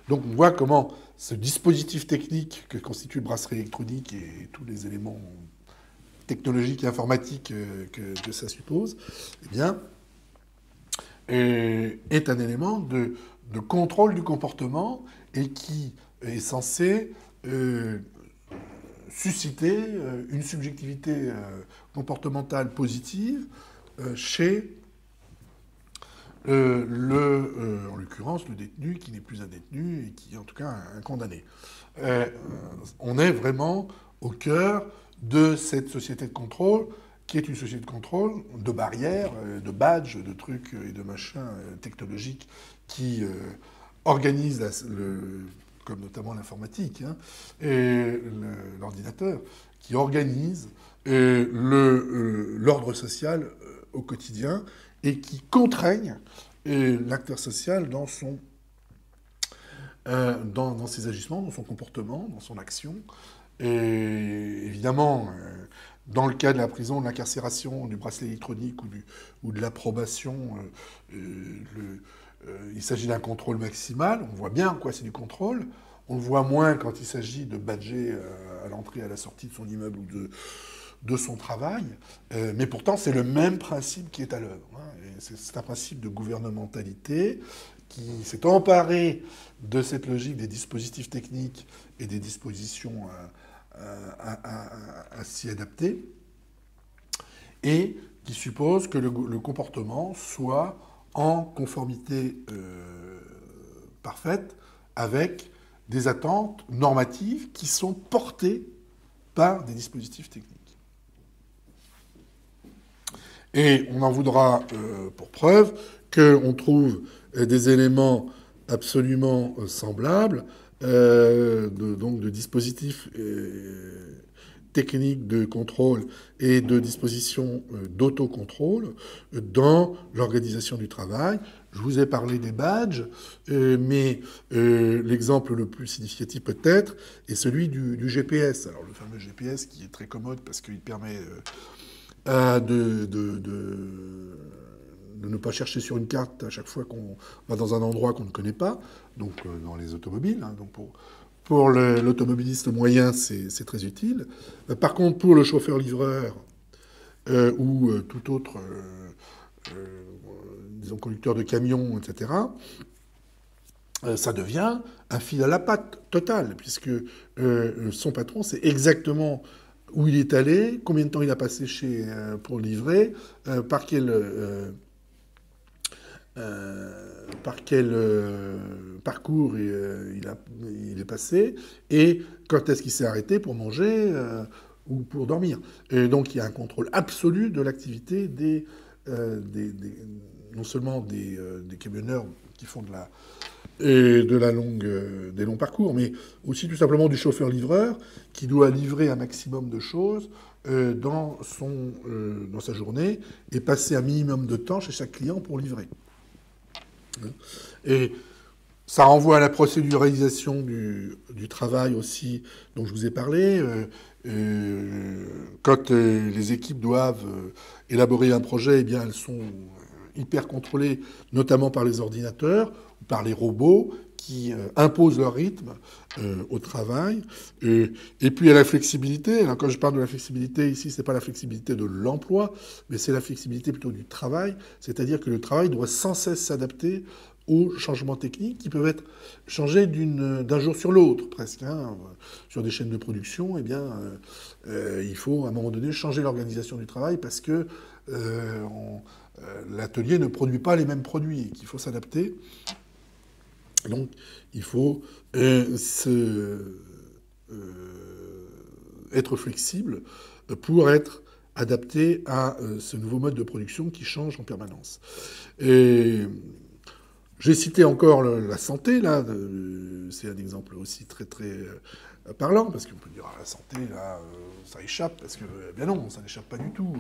Donc on voit comment ce dispositif technique que constitue le bracelet électronique et tous les éléments technologiques et informatiques que ça suppose, eh bien, est un élément de contrôle du comportement et qui est censé susciter une subjectivité comportementale positive chez en l'occurrence, le détenu qui n'est plus un détenu et qui est en tout cas un condamné. On est vraiment au cœur de cette société de contrôle qui est une société de contrôle, de barrières, de badges, de trucs et de machins technologiques qui organisent comme notamment l'informatique, hein, et l'ordinateur, qui organise l'ordre social au quotidien et qui contraignent l'acteur social dans ses agissements, dans son comportement, dans son action. Et évidemment, dans le cas de la prison, de l'incarcération, du bracelet électronique ou de l'approbation, il s'agit d'un contrôle maximal. On voit bien quoi c'est du contrôle. On le voit moins quand il s'agit de badger à l'entrée et à la sortie de son immeuble ou de son travail. Mais pourtant, c'est le même principe qui est à l'œuvre. C'est un principe de gouvernementalité qui s'est emparé de cette logique des dispositifs techniques et des dispositions à s'y adapter, et qui suppose que le comportement soit en conformité parfaite avec des attentes normatives qui sont portées par des dispositifs techniques. Et on en voudra pour preuve qu'on trouve des éléments absolument semblables, donc de dispositifs techniques de contrôle et de dispositions d'autocontrôle dans l'organisation du travail. Je vous ai parlé des badges, mais l'exemple le plus significatif peut-être est celui du GPS. Alors le fameux GPS qui est très commode parce qu'il permet de ne pas chercher sur une carte à chaque fois qu'on va dans un endroit qu'on ne connaît pas, donc dans les automobiles. Donc pour l'automobiliste moyen, c'est très utile. Par contre, pour le chauffeur-livreur ou tout autre, disons, conducteur de camion, etc., ça devient un fil à la patte total, puisque son patron sait exactement où il est allé, combien de temps il a passé pour livrer, par quel parcours il est passé, et quand est-ce qu'il s'est arrêté pour manger ou pour dormir. Et donc il y a un contrôle absolu de l'activité non seulement des camionneurs qui font des longs parcours, mais aussi tout simplement du chauffeur-livreur qui doit livrer un maximum de choses dans sa journée et passer un minimum de temps chez chaque client pour livrer. Et ça renvoie à la procéduralisation du travail aussi dont je vous ai parlé. Quand les équipes doivent élaborer un projet, eh bien, elles sont hyper contrôlées, notamment par les ordinateurs ou par les robots qui imposent leur rythme au travail. Et puis, il y a la flexibilité. Alors, quand je parle de la flexibilité, ici, ce n'est pas la flexibilité de l'emploi, mais c'est la flexibilité plutôt du travail. C'est-à-dire que le travail doit sans cesse s'adapter aux changements techniques qui peuvent être changés d'un jour sur l'autre, presque. Sur des chaînes de production, eh bien, il faut, à un moment donné, changer l'organisation du travail parce que l'atelier ne produit pas les mêmes produits et qu'il faut s'adapter. Donc, il faut être flexible pour être adapté à ce nouveau mode de production qui change en permanence. Et j'ai cité encore la santé, là. C'est un exemple aussi très, très parlant, parce qu'on peut dire, la santé, là, ça échappe, parce que, bien non, ça n'échappe pas du tout.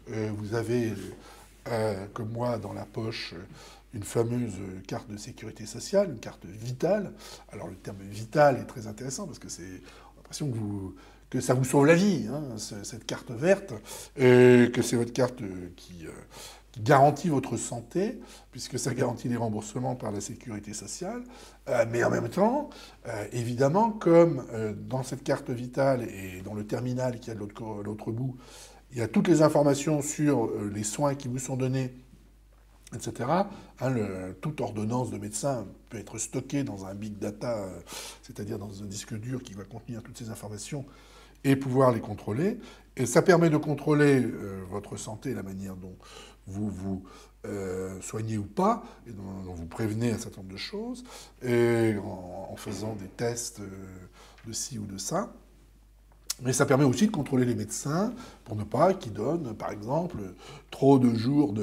Vous avez, comme moi, dans la poche, une fameuse carte de sécurité sociale, une carte vitale. Alors, le terme vital est très intéressant, parce que c'est l'impression que ça vous sauve la vie, cette carte verte, que c'est votre carte qui garantit votre santé, puisque ça garantit les remboursements par la sécurité sociale, mais en même temps, évidemment, comme dans cette carte vitale et dans le terminal qui est de l'autre bout, il y a toutes les informations sur les soins qui vous sont donnés, etc. Toute ordonnance de médecin peut être stockée dans un big data, c'est-à-dire dans un disque dur qui va contenir toutes ces informations et pouvoir les contrôler. Et ça permet de contrôler votre santé, la manière dont vous soignez ou pas, et dont vous prévenez un certain nombre de choses, et en faisant des tests de ci ou de ça. Mais ça permet aussi de contrôler les médecins pour ne pas qu'ils donnent, par exemple, trop de jours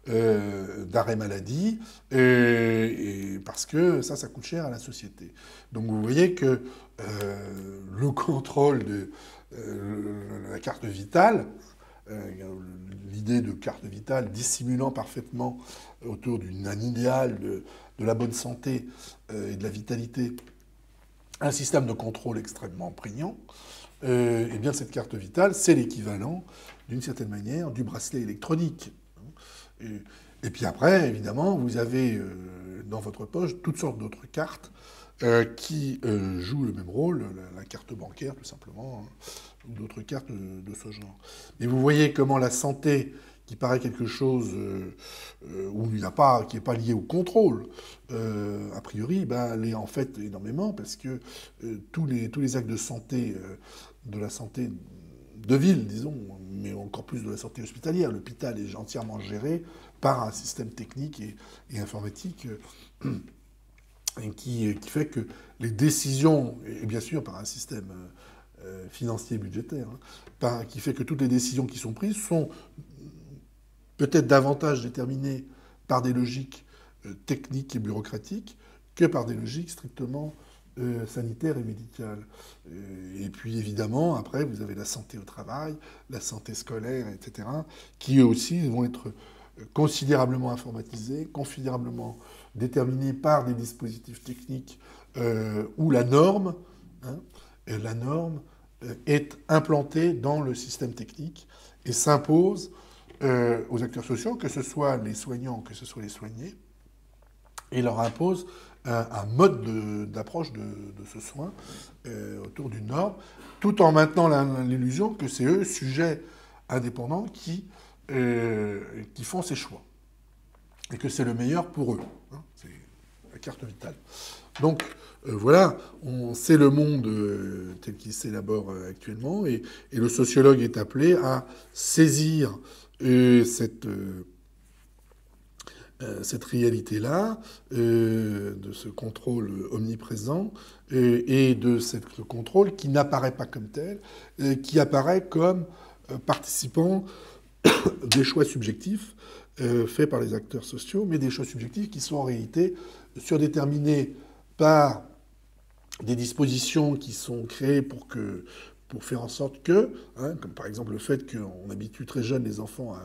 d'arrêt maladie, et parce que ça coûte cher à la société. Donc vous voyez que le contrôle de la carte vitale, l'idée de carte vitale dissimulant parfaitement autour d'un idéal de la bonne santé et de la vitalité un système de contrôle extrêmement prégnant, eh bien cette carte vitale, c'est l'équivalent, d'une certaine manière, du bracelet électronique. Et puis après, évidemment, vous avez dans votre poche toutes sortes d'autres cartes qui jouent le même rôle, la carte bancaire tout simplement, hein, ou d'autres cartes de ce genre. Mais vous voyez comment la santé, qui paraît quelque chose où il n'y a pas, qui n'est pas lié au contrôle, a priori, ben, l'est en fait énormément, parce que tous les actes de santé, de la santé de ville, disons, mais encore plus de la santé hospitalière. L'hôpital est entièrement géré par un système technique et informatique qui fait que les décisions, et bien sûr par un système financier et budgétaire, hein, qui fait que toutes les décisions qui sont prises sont peut-être davantage déterminées par des logiques techniques et bureaucratiques que par des logiques strictement sanitaires et médicales. Et puis évidemment, après, vous avez la santé au travail, la santé scolaire, etc., qui eux aussi vont être considérablement informatisés, considérablement déterminés par des dispositifs techniques où hein, la norme est implantée dans le système technique et s'impose aux acteurs sociaux, que ce soit les soignants, que ce soit les soignés, et leur impose un mode d'approche de ce soin autour d'une norme, tout en maintenant l'illusion que c'est eux, sujets indépendants, qui font ces choix. Et que c'est le meilleur pour eux. Hein, c'est la carte vitale. Donc, voilà, c'est le monde tel qu'il s'élabore actuellement, et le sociologue est appelé à saisir cette réalité-là, de ce contrôle omniprésent, et de ce contrôle qui n'apparaît pas comme tel, qui apparaît comme participant des choix subjectifs faits par les acteurs sociaux, mais des choix subjectifs qui sont en réalité surdéterminés par des dispositions qui sont créées pour faire en sorte que, hein, comme par exemple le fait qu'on habitue très jeune les enfants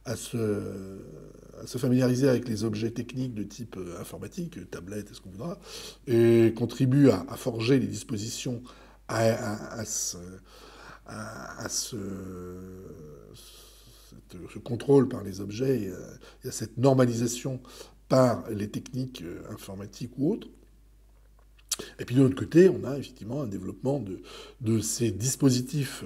à se familiariser avec les objets techniques de type informatique, tablette, est-ce qu'on voudra, et contribue à forger les dispositions à ce contrôle par les objets et à cette normalisation par les techniques informatiques ou autres. Et puis de l'autre côté, on a effectivement un développement de ces dispositifs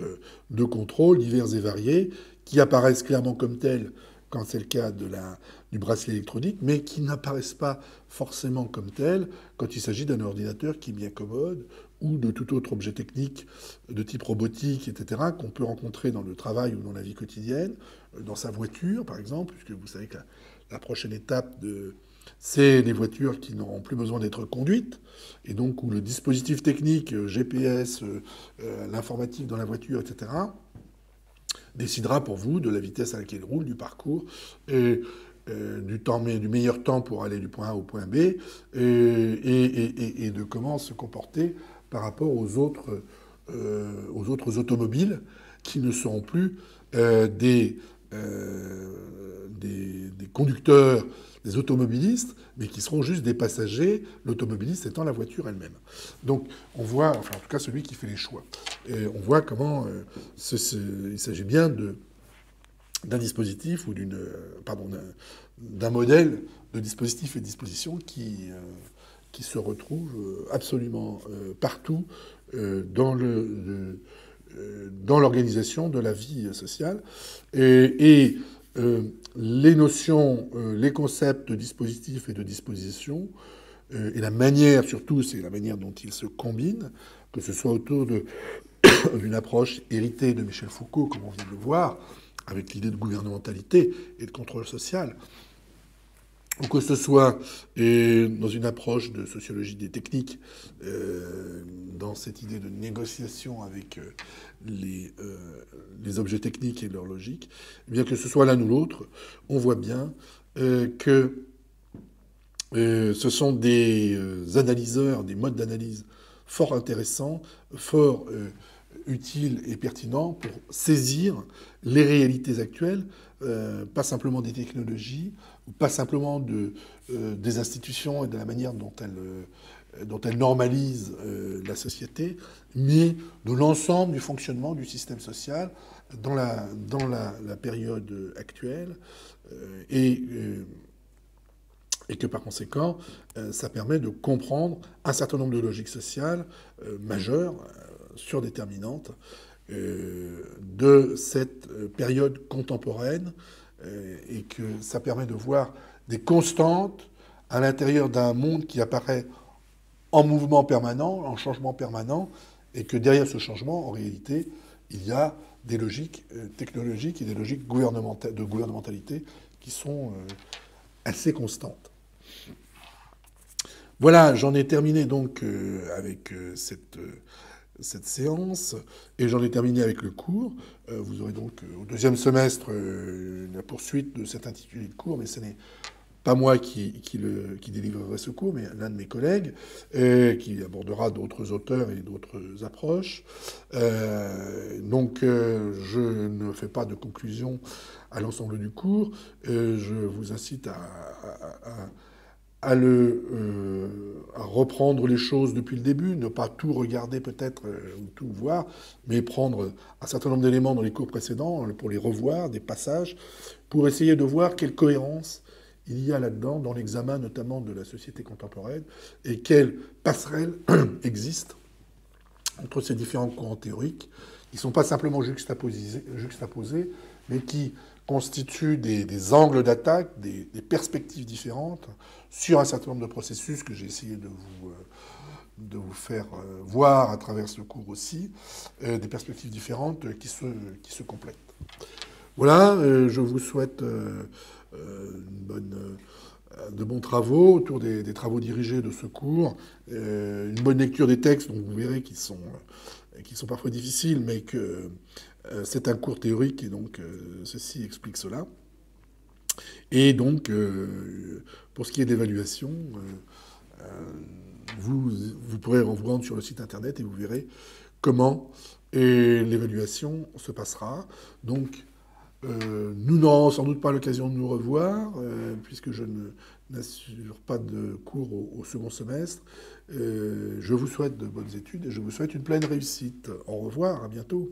de contrôle divers et variés qui apparaissent clairement comme tels quand c'est le cas du bracelet électronique, mais qui n'apparaissent pas forcément comme tels quand il s'agit d'un ordinateur qui est bien commode ou de tout autre objet technique de type robotique, etc., qu'on peut rencontrer dans le travail ou dans la vie quotidienne, dans sa voiture, par exemple, puisque vous savez que la prochaine étape c'est les voitures qui n'auront plus besoin d'être conduites, et donc où le dispositif technique, GPS, l'informatique dans la voiture, etc., décidera pour vous de la vitesse à laquelle il roule, du parcours, et du meilleur temps pour aller du point A au point B, et de comment se comporter par rapport aux autres automobiles qui ne seront plus des conducteurs, des automobilistes, mais qui seront juste des passagers, l'automobiliste étant la voiture elle-même. Donc on voit, enfin en tout cas celui qui fait les choix. Et on voit comment il s'agit bien d'un dispositif ou d'un modèle de dispositif et de disposition qui se retrouve absolument partout dans l'organisation de la vie sociale. Et les notions, les concepts de dispositif et de disposition, et la manière, surtout, c'est la manière dont ils se combinent, que ce soit autour d'une approche héritée de Michel Foucault, comme on vient de le voir, avec l'idée de gouvernementalité et de contrôle social, ou que ce soit dans une approche de sociologie des techniques, dans cette idée de négociation avec les objets techniques et leur logique, eh bien que ce soit l'un ou l'autre, on voit bien que ce sont des analyseurs, des modes d'analyse fort intéressants, fort utiles et pertinents pour saisir les réalités actuelles, pas simplement des technologies, pas simplement des institutions et de la manière dont elles normalisent la société, mais de l'ensemble du fonctionnement du système social dans la période actuelle. Et et que par conséquent, ça permet de comprendre un certain nombre de logiques sociales majeures, surdéterminantes, de cette période contemporaine, et que ça permet de voir des constantes à l'intérieur d'un monde qui apparaît en mouvement permanent, en changement permanent, et que derrière ce changement, en réalité, il y a des logiques technologiques et des logiques de gouvernementalité qui sont assez constantes. Voilà, j'en ai terminé donc avec cette séance, et j'en ai terminé avec le cours. Vous aurez donc au deuxième semestre la poursuite de cet intitulé de cours, mais ce n'est pas moi qui délivrerai ce cours, mais l'un de mes collègues, qui abordera d'autres auteurs et d'autres approches. Donc, je ne fais pas de conclusion à l'ensemble du cours. Je vous incite à reprendre les choses depuis le début, ne pas tout regarder peut-être ou tout voir, mais prendre un certain nombre d'éléments dans les cours précédents pour les revoir, des passages, pour essayer de voir quelle cohérence il y a là-dedans, dans l'examen notamment de la société contemporaine, et quelle passerelle existe entre ces différents courants théoriques, qui ne sont pas simplement juxtaposés, mais qui constituent des angles d'attaque, des perspectives différentes sur un certain nombre de processus que j'ai essayé de vous faire voir à travers ce cours aussi, des perspectives différentes qui se complètent. Voilà, je vous souhaite de bons travaux autour des travaux dirigés de ce cours, une bonne lecture des textes, donc vous verrez qu'ils sont parfois difficiles, mais que c'est un cours théorique, et donc ceci explique cela. Et donc, pour ce qui est d'évaluation, vous pourrez vous rendre sur le site internet et vous verrez comment l'évaluation se passera. Donc, nous n'aurons sans doute pas l'occasion de nous revoir, puisque je n'assure pas de cours au second semestre. Je vous souhaite de bonnes études et je vous souhaite une pleine réussite. Au revoir, à bientôt.